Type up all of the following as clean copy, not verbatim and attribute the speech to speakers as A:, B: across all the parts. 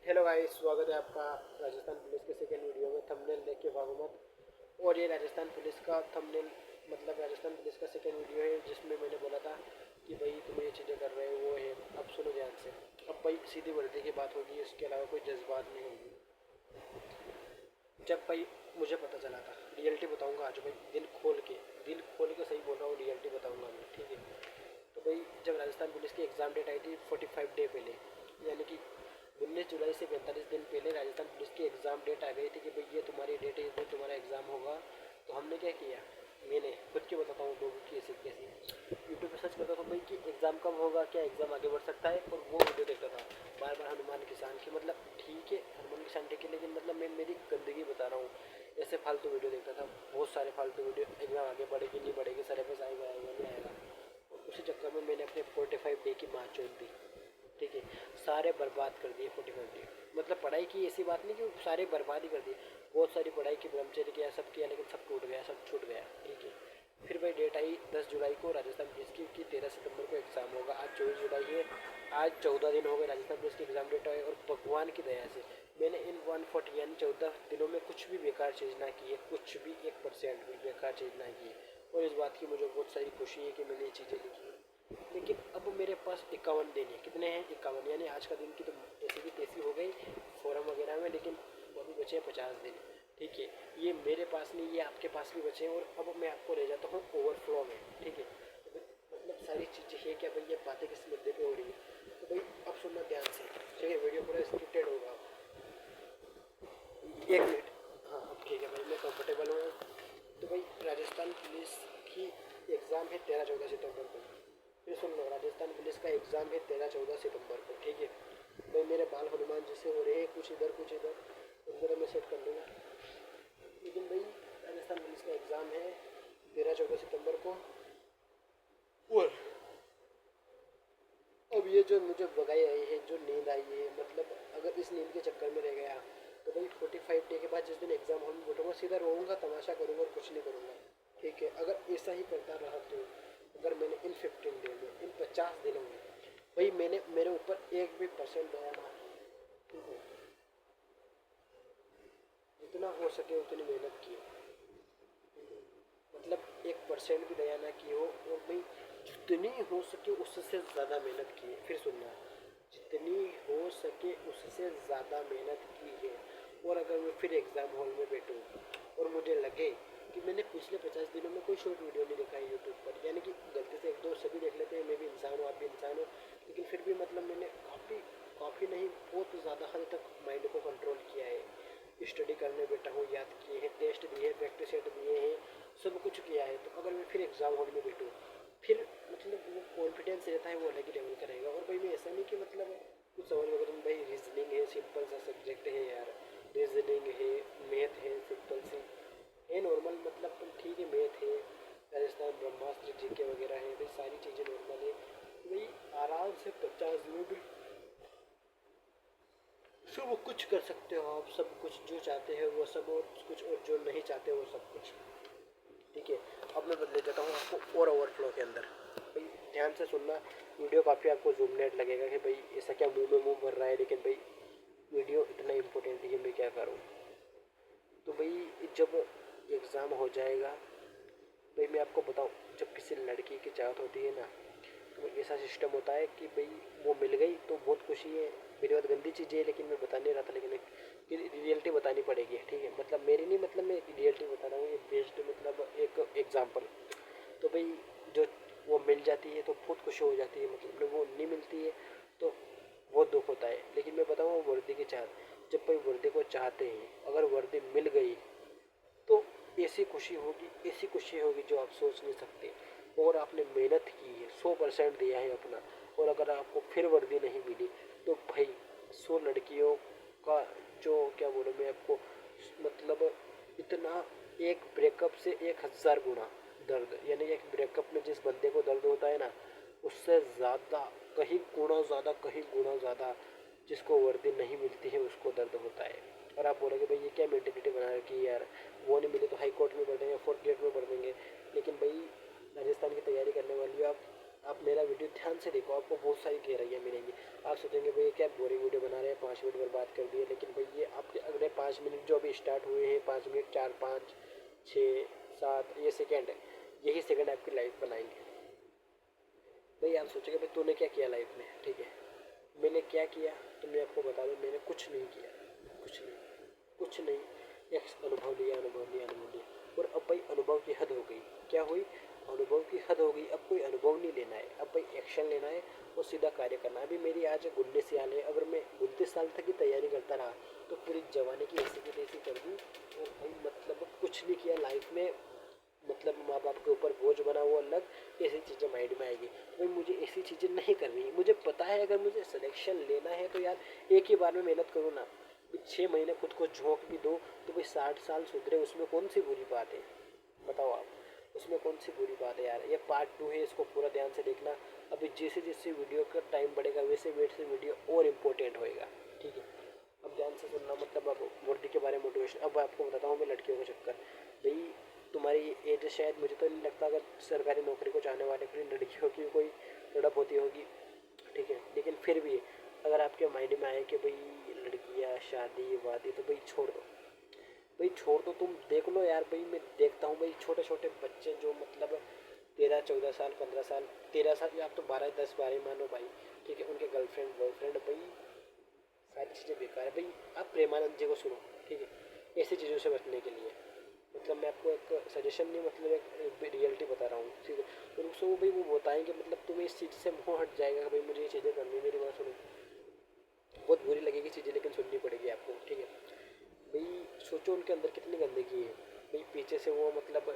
A: Hello guys, स्वागत है आपका राजस्थान पुलिस के सेकेंड वीडियो में। थंबनेल देख के भागो मत। और ये राजस्थान पुलिस का थंबनेल मतलब राजस्थान पुलिस का सेकेंड वीडियो है, जिसमें मैंने बोला था कि भाई तुम ये चीज़ें कर रहे हो वो है। अब सुनो ध्यान से। अब भाई सीधी वर्दी की बात होगी, इसके अलावा कोई जज्बात नहीं होगी। जब भाई मुझे पता चला था, रियलिटी बताऊंगा आज भाई, दिल खोल के सही बोल रहा हूँ, रियलिटी बताऊंगा मैं, ठीक है। तो भाई जब राजस्थान पुलिस की एग्ज़ाम डेट आई थी 45 डे पहले, यानी कि 19 जुलाई से 45 दिन पहले राजस्थान पुलिस की एग्ज़ाम डेट आ गई थी कि भाई ये तुम्हारी डेट है, इस दिन तुम्हारा एग्ज़ाम होगा। तो हमने क्या किया, मैंने खुद की बताता हूँ लोगों की ऐसी कैसी यूट्यूब पे सर्च करता था भाई कि एग्ज़ाम कब होगा, क्या एग्ज़ाम आगे बढ़ सकता है, और वो वीडियो देखता था बार बार। हनुमान किसान की मतलब ठीक है, हनुमान किसान ठीक है, लेकिन मतलब मैं मेरी गंदगी बता रहा हूँ। ऐसे फालतू वीडियो देखता था, बहुत सारे फालतू वीडियो। एग्ज़ाम आगे बढ़ेगी नहीं बढ़ेगी, सिलेबस आएगा नहीं आएगा। और उसी चक्कर में मैंने अपने 45 डे की माँ चोद दी, ठीक है। सारे बर्बाद कर दिए 45 डे। मतलब पढ़ाई की ऐसी बात नहीं कि सारे बर्बाद ही कर दिए, बहुत सारी पढ़ाई की, ब्रह्मचर्य किया, सब किया, लेकिन सब टूट गया, सब छूट गया, ठीक है। फिर भाई डेट आई 10 जुलाई को राजस्थान पुलिस की कि 13 सितंबर को एग्ज़ाम होगा। आज 24 जुलाई है, आज 14 दिन हो गए राजस्थान पुलिस की एग्ज़ाम डेट आई। और भगवान की दया से मैंने इन 140 यानी 14 दिनों में कुछ भी बेकार चीज़ ना की है, कुछ भी 1% भी बेकार चीज़ ना की है। और इस बात की मुझे बहुत सारी खुशी है कि मैंने ये चीज़ें लिखी है। लेकिन अब मेरे पास 51 दिन है। कितने हैं? 51, यानी आज का दिन की तो ऐसी की तैसी हो गई फॉर्म वगैरह में, लेकिन अभी बचे हैं 50 दिन, ठीक है। ये मेरे पास नहीं, ये आपके पास भी बचे हैं। और अब मैं आपको ले जाता हूँ ओवरफ्लो में, ठीक है। तो मतलब सारी चीज़ें है क्या भाई, ये बातें किस मुद्दे पे हो रही है, तो भाई अब सुनना ध्यान से, ठीक है। वीडियो पूरा स्क्रिप्टेड होगा। 1 मिनट। हाँ अब ठीक है भाई, मैं कंफर्टेबल हूँ। तो भाई राजस्थान पुलिस की एग्ज़ाम है 13-14 सितंबर को। फिर सुन लो, राजस्थान पुलिस का एग्ज़ाम है 13-14 सितंबर को, ठीक है। भाई मेरे बाल हनुमान जैसे हो रहे हैं, कुछ इधर कुछ इधर, उधर मैं सेट कर लूँगा। लेकिन भाई राजस्थान पुलिस का एग्ज़ाम है 13-14 सितंबर को। और अब ये जो मुझे बगाई आई है, जो नींद आई है, मतलब अगर इस नींद के चक्कर में रह गया तो भाई 45 डे के बाद जिस दिन एग्ज़ाम हॉल में बैठूंगा, सीधा रोऊंगा, तमाशा करूंगा और कुछ नहीं करूंगा, ठीक है। अगर ऐसा ही करता रहा तो अगर मैंने इन 15 डे में, इन 50 दिनों में भाई मैंने मेरे ऊपर एक भी परसेंट दया ना, ठीक है, जितना हो सके उतनी मेहनत की, मतलब 1% भी दया ना की हो। और भाई जितनी हो सके उससे ज़्यादा मेहनत की है। फिर सुनना, जितनी हो सके उससे ज़्यादा मेहनत की है। और अगर मैं फिर एग्ज़ाम हॉल में बैठूँ और मुझे लगे कि मैंने पिछले 50 दिनों में कोई शॉर्ट वीडियो नहीं दिखाई यूट्यूब पर, यानी कि गलती से एक दो सभी देख लेते हैं, मैं भी इंसान हूँ, आप भी इंसान हो, लेकिन फिर भी मतलब मैंने काफ़ी काफ़ी नहीं, बहुत ज़्यादा हद तक माइंड को कंट्रोल किया है। स्टडी करने बैठा हूँ, याद किए हैं, टेस्ट दिए हैं, प्रैक्टिस सेट दिए हैं, सब कुछ किया है। तो अगर मैं फिर एग्ज़ाम हॉल में बैठूँ, फिर मतलब वो कॉन्फिडेंस रहता है, वो अलग ही लेवल का रहेगा। और भाई मैं ऐसा नहीं कि मतलब कुछ समझ में, तुम भाई रीजनिंग है, सिंपल सा सब्जेक्ट है यार, रीजनिंग है, मैथ है, सिंपल सी है, नॉर्मल, मतलब तुम ठीक है, मैथ है, राजस्थान ब्रह्मास्त्र जीके वगैरह है, भाई सारी चीज़ें नॉर्मल है। भाई आराम से 50 दिनों में सब कुछ कर सकते हो आप, सब कुछ जो चाहते हैं वो सब, और कुछ और जो नहीं चाहते वो सब कुछ, ठीक है। अब मैं बदले जाता हूँ आपको और ओवरफ्लो के अंदर। भाई ध्यान से सुनना, वीडियो काफ़ी आपको जूम नेट लगेगा कि भाई ऐसा क्या मुंह में मुंह भर रहा है, लेकिन भाई वीडियो इतना इंपॉर्टेंट है कि मैं क्या करूँ। तो भाई जब एग्ज़ाम हो जाएगा, भाई मैं आपको बताऊँ, जब किसी लड़की की चाहत होती है ना, तो ऐसा सिस्टम होता है कि भाई वो मिल गई तो बहुत खुशी है। मेरी बात गंदी चीज़ है, लेकिन मैं बता नहीं रहा था, लेकिन एक रियलिटी बतानी पड़ेगी, ठीक है। मतलब मेरी नहीं, मतलब मैं रियलिटी बता रहा हूँ, ये बेस्ड मतलब एक एग्जांपल। तो भाई जो वो मिल जाती है तो बहुत खुशी हो जाती है, मतलब वो नहीं मिलती है तो बहुत दुख होता है। लेकिन मैं बताऊँ, वर्दी की चाहत, जब भाई वर्दी को चाहते हैं, अगर वर्दी मिल गई तो ऐसी खुशी होगी जो आप सोच नहीं सकते। और आपने मेहनत की है, 100% दिया है अपना, और अगर आपको फिर वर्दी नहीं मिली तो भाई 100 लड़कियों का जो क्या बोलूँ मैं आपको, मतलब इतना, एक ब्रेकअप से 1000 गुना दर्द, यानी एक ब्रेकअप में जिस बंदे को दर्द होता है ना, उससे ज़्यादा, कहीं गुना ज़्यादा, कहीं गुना ज़्यादा जिसको वर्दी नहीं मिलती है उसको दर्द होता है। और आप बोलोगे भाई ये क्या मेंटेलिटी बना रखी है यार, वो नहीं मिले तो हाई कोर्ट में बढ़ देंगे, फोर्थ ग्रेड में बढ़ देंगे। लेकिन भाई राजस्थान की तैयारी करने वाली हो आप मेरा वीडियो ध्यान से देखो, आपको बहुत सारी गहराइयाँ मिलेंगी। आप सोचेंगे भाई क्या बोरिंग वीडियो बना रहे हैं, 5 मिनट बर्बाद कर दिए, लेकिन भाई ये आपके अगले 5 मिनट जो अभी स्टार्ट हुए हैं, 5 मिनट 4 5 6 7 ये सेकेंड है, यही सेकेंड आपकी लाइफ बनाएंगे। भाई आप सोचोगे भाई तूने क्या किया लाइफ में, ठीक है, मैंने क्या किया तो मैं आपको बता दूं, मैंने कुछ नहीं किया, कुछ नहीं, कुछ नहीं। एक अनुभव लिया, अनुभव लिया, अनुभव लिया, और अब भाई अनुभव की हद हो गई। क्या हुई? अनुभव की हद हो गई। अब कोई अनुभव नहीं लेना है, अब भाई एक्शन लेना है और सीधा कार्य करना है। अभी मेरी आज 19 साल है, अगर मैं 29 साल तक की तैयारी करता रहा तो पूरी जवानी की ऐसी की तैसी कर दी, और भाई मतलब कुछ नहीं किया लाइफ में, मतलब माँ बाप के ऊपर बोझ बना वो अलग, ऐसी चीज़ें माइंड में आएगी। भाई मुझे ऐसी चीज़ें नहीं करनी है, मुझे पता है अगर मुझे सिलेक्शन लेना है तो यार एक ही बार में मेहनत करूँ ना, 6 महीने खुद को झोंक भी दो तो भाई 60 साल सुधरे, उसमें कौन सी बुरी बात है? बताओ आप, उसमें कौन सी बुरी बात है यार? ये पार्ट 2 है, इसको पूरा ध्यान से देखना। अभी जैसे जैसे वीडियो का टाइम बढ़ेगा वैसे वैसे वीडियो और इम्पोर्टेंट होएगा, ठीक है? अब ध्यान से सुनना, मतलब अब वर्दी के बारे में मोटिवेशन, अब आपको बताता हूँ मैं लड़कियों का चक्कर। भाई तुम्हारी एज शायद, मुझे तो नहीं लगता अगर सरकारी नौकरी को चाहने वाले फिर लड़कियों की कोई तड़प होती होगी, ठीक है, लेकिन फिर भी अगर आपके माइंड में आए कि भाई लड़कियाँ शादी वादी, तो भाई छोड़ दो, भाई छोड़ दो। तुम देख लो यार, भाई मैं देखता हूँ भाई छोटे छोटे बच्चे जो मतलब 13 14 साल 15 साल 13 साल, या आप तो 12 10 12 मानो भाई, ठीक है, उनके गर्लफ्रेंड बॉयफ्रेंड, भाई सारी चीज़ें बेकार है। भाई आप प्रेमानंद जी को सुनो, ठीक है, ऐसी चीज़ों से बचने के लिए, मतलब मैं आपको एक सजेशन नहीं, मतलब एक रियलिटी बता रहा हूँ, ठीक है, और उसको वो भाई वो बताएंगे, मतलब तुम्हें इस चीज़ से मोह हट जाएगा, भाई मुझे ये चीज़ें करनी, मेरी बात सुनो, बहुत बुरी लगेगी चीज़ें लेकिन सुननी पड़ेगी आपको, ठीक है। भाई सोचो उनके अंदर कितनी गंदगी है। भाई पीछे से वो मतलब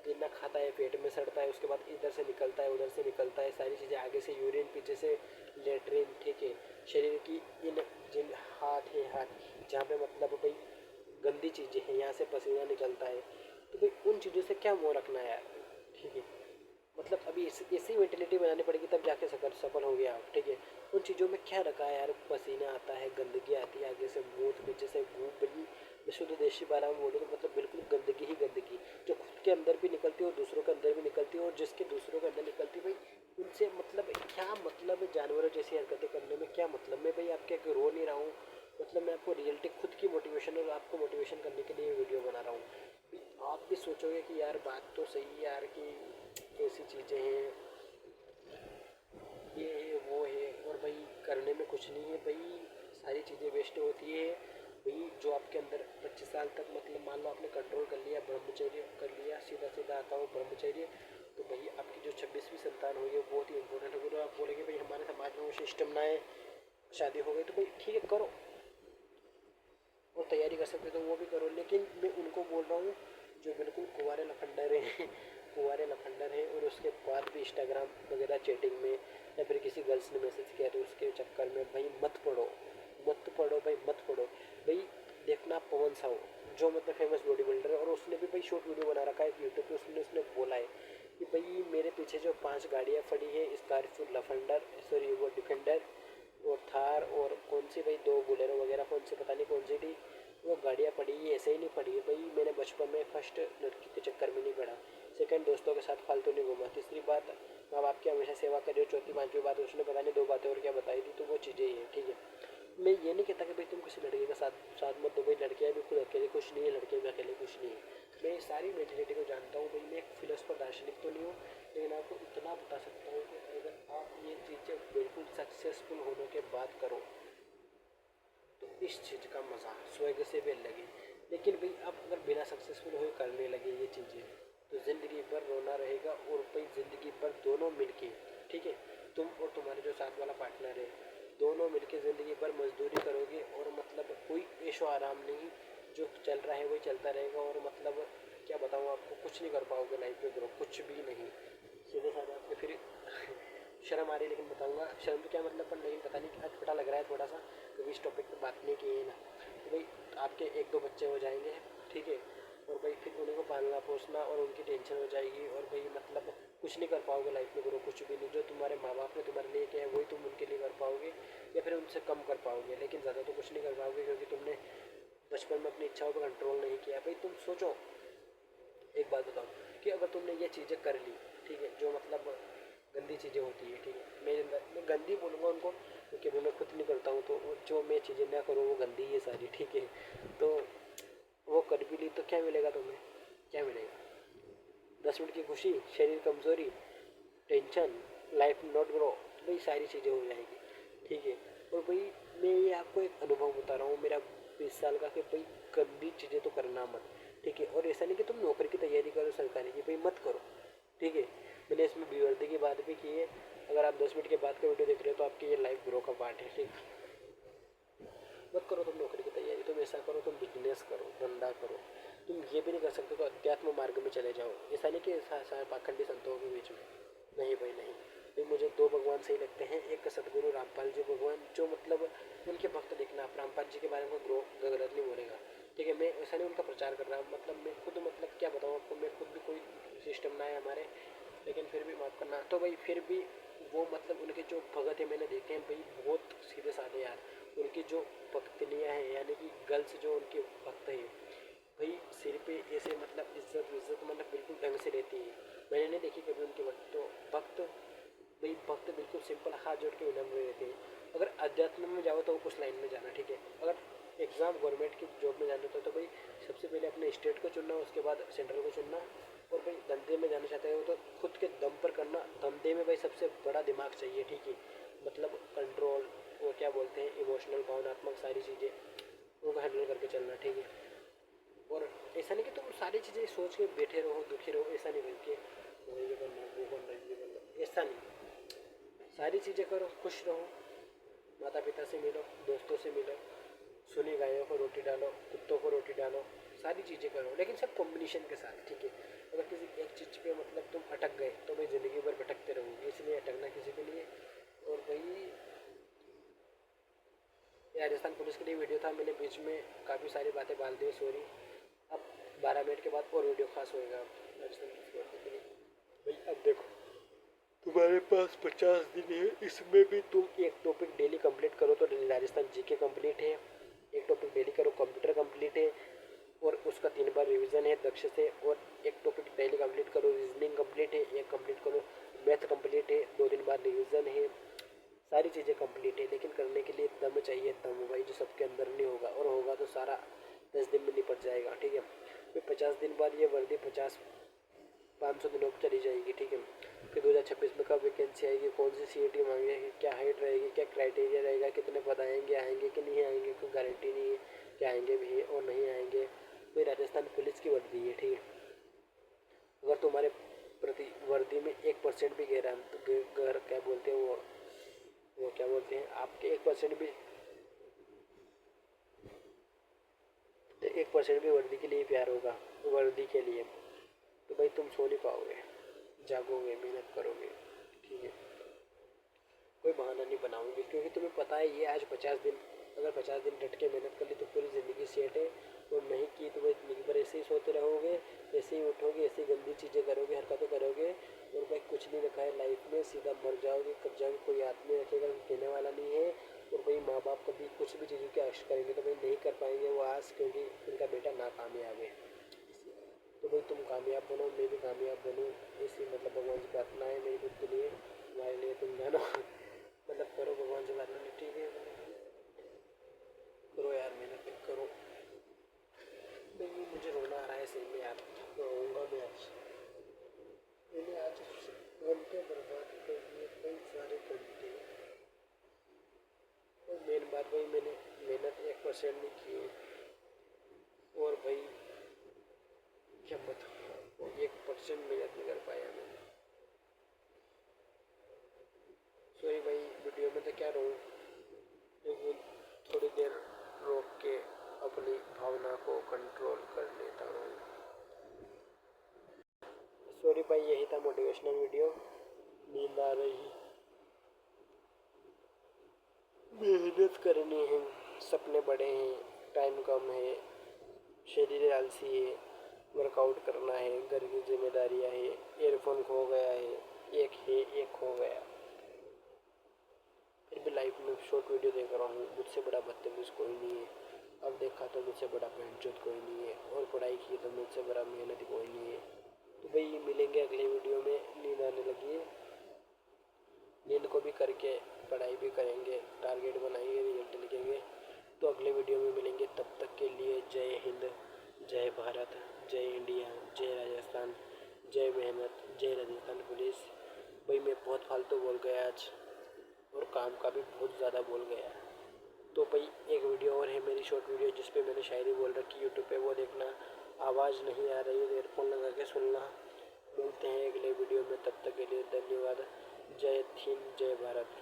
A: जितना खाता है पेट में सड़ता है, उसके बाद इधर से निकलता है उधर से निकलता है सारी चीज़ें, आगे से यूरिन, पीछे से लेटरिन, ठीक है, शरीर की इन जिन हाथ है, हाथ जहाँ पे मतलब भाई गंदी चीज़ें हैं, यहाँ से पसीना निकलता है, तो भाई उन चीज़ों से क्या मोह रखना है यार, ठीक है। मतलब अभी ऐसी मेंटेलिटी बनानी पड़ेगी तब जाके सफल हो गया आप, ठीक है। उन चीज़ों में क्या रखा है यार? पसीना आता है, गंदगी आती है, आगे से मूत, पीछे से गूप, भाई मैं शुद्ध देशी भाषा में बोलूँ तो मतलब बिल्कुल गंदगी ही गंदगी, जो खुद के अंदर भी निकलती है और दूसरों के अंदर भी निकलती है, और जिसके दूसरों के अंदर निकलती है भाई उनसे मतलब क्या मतलब है? जानवरों जैसी हरकतें करने में क्या मतलब? मैं भाई आपके आगे रो नहीं रहा हूँ, मतलब मैं आपको रियलिटी खुद की मोटिवेशन और आपको मोटिवेशन करने के लिए वीडियो बना रहा हूँ। आप भी सोचोगे कि यार बात तो सही है यार, कि ऐसी चीज़ें हैं, ये है वो है, और भाई करने में कुछ नहीं है भाई, सारी चीज़ें वेस्ट होती है भाई। जो आपके अंदर 25 साल तक मतलब मान लो आपने कंट्रोल कर लिया, ब्रह्मचर्य कर लिया, सीधा सीधा आता हो ब्रह्मचर्य, तो भाई आपकी जो 26वीं संतान हुई है बहुत ही इंपॉर्टेंट होगी। तो आप बोलेंगे भाई हमारे समाज में वो सिस्टम ना है, शादी हो गई, तो भाई ठीक है करो, और तैयारी कर सकते हो तो वो भी करो, लेकिन मैं उनको बोल रहा हूँ जो बिल्कुल कुंवारे लफंडर हैं कुंवारे लफंडर हैं, और उसके बाद भी इंस्टाग्राम वगैरह चैटिंग में या फिर किसी गर्ल्स ने मैसेज किया तो उसके चक्कर में भाई मत पढ़ो, मत पढ़ो भाई, मत पढ़ो भाई। देखना पवन साहू जो मतलब फेमस बॉडी बिल्डर है, और उसने भी भाई शॉर्ट वीडियो बना रखा है यूट्यूब पे, उसने उसने बोला है कि भाई मेरे पीछे जो 5 गाड़ियाँ पड़ी है, स्कॉर्पियो लफंडर, सॉरी वो डिफेंडर और थार, और कौन सी भाई 2 बोलेरो वगैरह, कौन सी पता नहीं कौन सी थी, वो गाड़ियाँ पड़ी है, ऐसे ही नहीं पड़ी है भाई। मैंने बचपन में फर्स्ट लड़की के चक्कर में नहीं पड़ा, सेकंड दोस्तों के साथ फालतू नहीं घूमा, तीसरी बात माँ बाप की हमेशा सेवा करी, और चौथी पांचवी बात उसने पता नहीं 2 बातें और क्या बताई थी, तो वो चीज़ें ही है, ठीक है। मैं ये नहीं कहता कि भाई तुम किसी लड़के के साथ साथ मत दो, भाई लड़कियाँ भी खुद अकेले कुछ नहीं है, लड़के भी अकेले कुछ नहीं है। मैं सारी मेंटेलिटी को जानता हूँ भाई, मैं एक फिलोसफर दार्शनिक तो नहीं हूँ, लेकिन आपको इतना बता सकता हूँ कि अगर आप ये चीज़ें बिल्कुल सक्सेसफुल होने के बाद करो तो इस चीज़ का मज़ा स्वर्ग से भी अलग है। लेकिन भाई आप अगर बिना सक्सेसफुल हुए करने लगे ये चीज़ें, तो ज़िंदगी भर रोना रहेगा, और भाई ज़िंदगी भर दोनों मिलके, ठीक है, तुम और तुम्हारे जो साथ वाला पार्टनर है, दोनों मिलके ज़िंदगी भर मजदूरी करोगे, और मतलब कोई ऐशो आराम नहीं, जो चल रहा है वही चलता रहेगा, और मतलब क्या बताऊँ आपको, कुछ नहीं कर पाओगे लाइफ में ग्रो, कुछ भी नहीं। सीधे साधे आपके फिर शर्म आ रही है लेकिन बताऊंगा, शर्म तो क्या मतलब, पर लेकिन पता नहीं अटपटा लग रहा है थोड़ा सा, क्योंकि इस टॉपिक पे बात नहीं की है ना। तो भाई आपके 1 2 बच्चे हो जाएंगे, ठीक है, और भाई फिर उन्हीं को पालना पोसना और उनकी टेंशन हो जाएगी, और भाई मतलब कुछ नहीं कर पाओगे लाइफ में ग्रो, कुछ भी नहीं। जो तुम्हारे माँ बाप ने तुम्हारे लिए किया है वही तुम उनके लिए कर पाओगे, या फिर उनसे कम कर पाओगे, लेकिन ज़्यादा तो कुछ नहीं कर पाओगे, क्योंकि तुमने बचपन में अपनी इच्छाओं पर कंट्रोल नहीं किया। भाई तुम सोचो, एक बात बताओ कि अगर तुमने ये चीज़ें कर ली, ठीक है, जो मतलब गंदी चीज़ें होती है, ठीक है, मैं गंदी बोलूँगा उनको, क्योंकि अभी मैं खुद नहीं करता हूँ, तो जो मैं चीज़ें ना करूँ वो गंदी है सारी, ठीक है। तो वो कर भी ली तो क्या मिलेगा तुम्हें, क्या मिलेगा? 10 मिनट की खुशी, शरीर कमजोरी, टेंशन, लाइफ नॉट ग्रो, भाई सारी चीज़ें हो जाएगी, ठीक है। और भाई मैं ये आपको एक अनुभव बता रहा हूँ मेरा 20 साल का, कि भाई गंदी चीज़ें तो करना मत, ठीक है। और ऐसा नहीं कि तुम नौकरी की तैयारी करो सरकारी की, भाई मत करो, ठीक है। मैंने इसमें बेवर्दी की बात भी की है। अगर आप 10 मिनट के बाद का वीडियो देख रहे हो तो आपकी ये लाइफ ग्रो का पार्ट है, ठीक। मत करो तुम नौकरी की तैयारी, तुम ऐसा करो, तुम बिजनेस करो, धंधा करो। तुम ये भी नहीं कर सकते तो अध्यात्म मार्ग में चले जाओ। ऐसा नहीं कि पाखंडी संतों के बीच में, नहीं भाई नहीं। भाई मुझे दो भगवान सही लगते हैं, एक सदगुरु रामपाल जी भगवान, जो मतलब उनके भक्त देखना। आप रामपाल जी के बारे में गलत नहीं बोलेगा, ठीक है। मैं ऐसा नहीं उनका प्रचार कर रहा हूँ, मतलब मैं खुद मतलब क्या बताऊँ आपको, मैं खुद भी कोई सिस्टम ना है हमारे, लेकिन फिर भी माफ़ करना। तो भाई फिर भी वो मतलब उनके जो भगत है मैंने देखे हैं भाई, बहुत सीधे साधे यार। उनकी जो भक्तनियाँ हैं, यानी कि गर्ल्स जो उनके भक्त हैं भाई, सिर पे ऐसे मतलब इज्जत इज्जत मतलब बिल्कुल ढंग से रहती है। मैंने नहीं देखी कभी उनके भक्त, तो भक्त भाई भक्त बिल्कुल सिंपल हाथ जोड़ के विनम्र रहते हैं। अगर अध्यात्म में जाओ तो उस लाइन में जाना, ठीक है। अगर एग्ज़ाम गवर्नमेंट की जॉब में जाना होता है तो भाई सबसे पहले अपने स्टेट को चुनना, उसके बाद सेंट्रल को चुनना। और भाई धंधे में जाना चाहते हो तो खुद के दम पर करना। धंधे में भाई सबसे बड़ा दिमाग चाहिए, ठीक है। मतलब कंट्रोल, वो क्या बोलते हैं, इमोशनल, भावनात्मक सारी चीज़ें उनको हैंडल करके चलना, ठीक है। और ऐसा नहीं कि तुम सारी चीज़ें सोच के बैठे रहो, दुखी रहो, ऐसा नहीं बल्कि ये करना, वो करना, ये करना, ऐसा नहीं। सारी चीज़ें करो, खुश रहो, माता पिता से मिलो, दोस्तों से मिलो, सुनी गायों को रोटी डालो, कुत्तों को रोटी डालो, सारी चीज़ें करो, लेकिन सब कॉम्बिनेशन के साथ, ठीक है। अगर किसी एक चीज़ पे मतलब तुम अटक गए तो भाई ज़िंदगी भर भटकते रहोगे, इसलिए अटकना किसी के लिए। और भाई ये राजस्थान पुलिस के लिए वीडियो था, मैंने बीच में काफ़ी सारी बातें डाल दी, सॉरी। अब 12 मिनट के बाद और वीडियो खास होएगा राजस्थान पुलिस के बारे में। भाई अब देखो, तुम्हारे पास 50 दिन है, इसमें भी तुम एक टॉपिक डेली कंप्लीट करो तो राजस्थान जीके कंप्लीट है। एक टॉपिक डेली करो, कंप्यूटर कंप्लीट है, और उसका 3 बार रिवीजन है दक्ष से। और एक टॉपिक डेली कंप्लीट करो, रीजनिंग कंप्लीट है, एक कंप्लीट करो, मैथ कंप्लीट है, 2 3 बार रिवीजन है। सारी चीज़ें कंप्लीट है, लेकिन करने के लिए दम चाहिए, दम भाई, जो सबके अंदर नहीं होगा, और होगा तो सारा 10 दिन में निपट जाएगा, ठीक है। फिर 50 दिन बाद ये वर्दी 500 दिनों पर चली जाएगी, ठीक है। फिर 2026 में कब वैकेंसी आएगी, कौन सी CET मांगेगी, क्या हाइट रहेगी, क्या क्राइटेरिया रहेगा, कितने पद आएंगे, आएंगे कि नहीं आएंगे, कोई गारंटी नहीं है कि आएंगे भी है और नहीं आएंगे। तो राजस्थान पुलिस की वर्दी है, ठीक है। अगर तुम्हारे प्रति वर्दी में 1% भी गहरा क्या बोलते हैं वो क्या बोलते हैं, आपके 1% भी वर्दी के लिए प्यार होगा, वर्दी के लिए, तो भाई तुम सो नहीं पाओगे, जागोगे, मेहनत करोगे, ठीक है। कोई बहाना नहीं बनाओगे, क्योंकि तुम्हें पता है ये आज 50 दिन, अगर 50 दिन डट के मेहनत कर ली तो पूरी ज़िंदगी सेट है। और नहीं की तो भाई ज़िंदगी भर ऐसे ही सोते रहोगे, ऐसे ही उठोगे, ऐसे ही गंदी चीज़ें करोगे, हरकतें करोगे, और भाई कुछ नहीं रखा है लाइफ में, सीधा मर जाओगे, कब जाओगे कोई याद नहीं रखेगा, देने वाला नहीं है। और भाई माँ बाप कभी कुछ भी चीज़ों की आश करेंगे तो भाई नहीं कर पाएंगे वो आस, क्योंकि उनका बेटा नाकामयाब है। तो भाई तुम कामयाब बनो, मैं भी कामयाब बनूँ, इसी मतलब भगवान से प्रार्थना है मेरी खुद के लिए, तुम्हारे लिए, तुम जानो। मतलब करो भगवान से प्रार्थना, ठीक है। करो यार, मेहनत करो। नहीं मुझे रोना आ रहा है सही में यार, रोऊंगा मैं आज। मैंने आज घंटे बर्बाद कर दिए, कई सारे घंटे। और मेन बात भाई, मैंने मेहनत 1% नहीं की है। और भाई क्या बताऊँ, वो 1% मेहनत नहीं कर पाया मैं। सॉरी भाई, वीडियो में तो क्या रहूँ, लेकिन थोड़ी देर रोक के अपनी भावना को कंट्रोल कर लेता हूँ। सॉरी भाई, यही था मोटिवेशनल वीडियो। नींद आ रही, मेहनत करनी है, सपने बड़े हैं, टाइम कम है, शरीर आलसी है, वर्कआउट करना है, घर की जिम्मेदारियाँ है, ईयरफोन खो गया है, एक खो गया। फिर भी लाइफ में शॉर्ट वीडियो देख रहा हूँ, मुझसे बड़ा बदतमीज कोई नहीं है। अब देखा तो मुझसे बड़ा बेंचोत कोई नहीं है, और पढ़ाई की तो मुझसे बड़ा मेहनत कोई नहीं है। तो भाई मिलेंगे अगले वीडियो में, नींद आने लगी है। नींद को भी करके पढ़ाई भी करेंगे, टारगेट बनाएंगे, रिजल्ट लिखेंगे। तो अगले वीडियो में मिलेंगे, तब तक के लिए जय हिंद, जय भारत, जय इंडिया, जय राजस्थान, जय मेहनत, जय राजस्थान पुलिस। भाई मैं बहुत फालतू बोल गया आज और काम का भी बहुत ज़्यादा बोल गया। तो भाई एक वीडियो और है मेरी शॉर्ट वीडियो जिस पे मैंने शायरी बोल रखी यूट्यूब पे, वो देखना। आवाज़ नहीं आ रही है तो एयरफोन लगा के सुनना। मिलते हैं अगले वीडियो में, तब तक के लिए धन्यवाद। जय हिंद, जय भारत।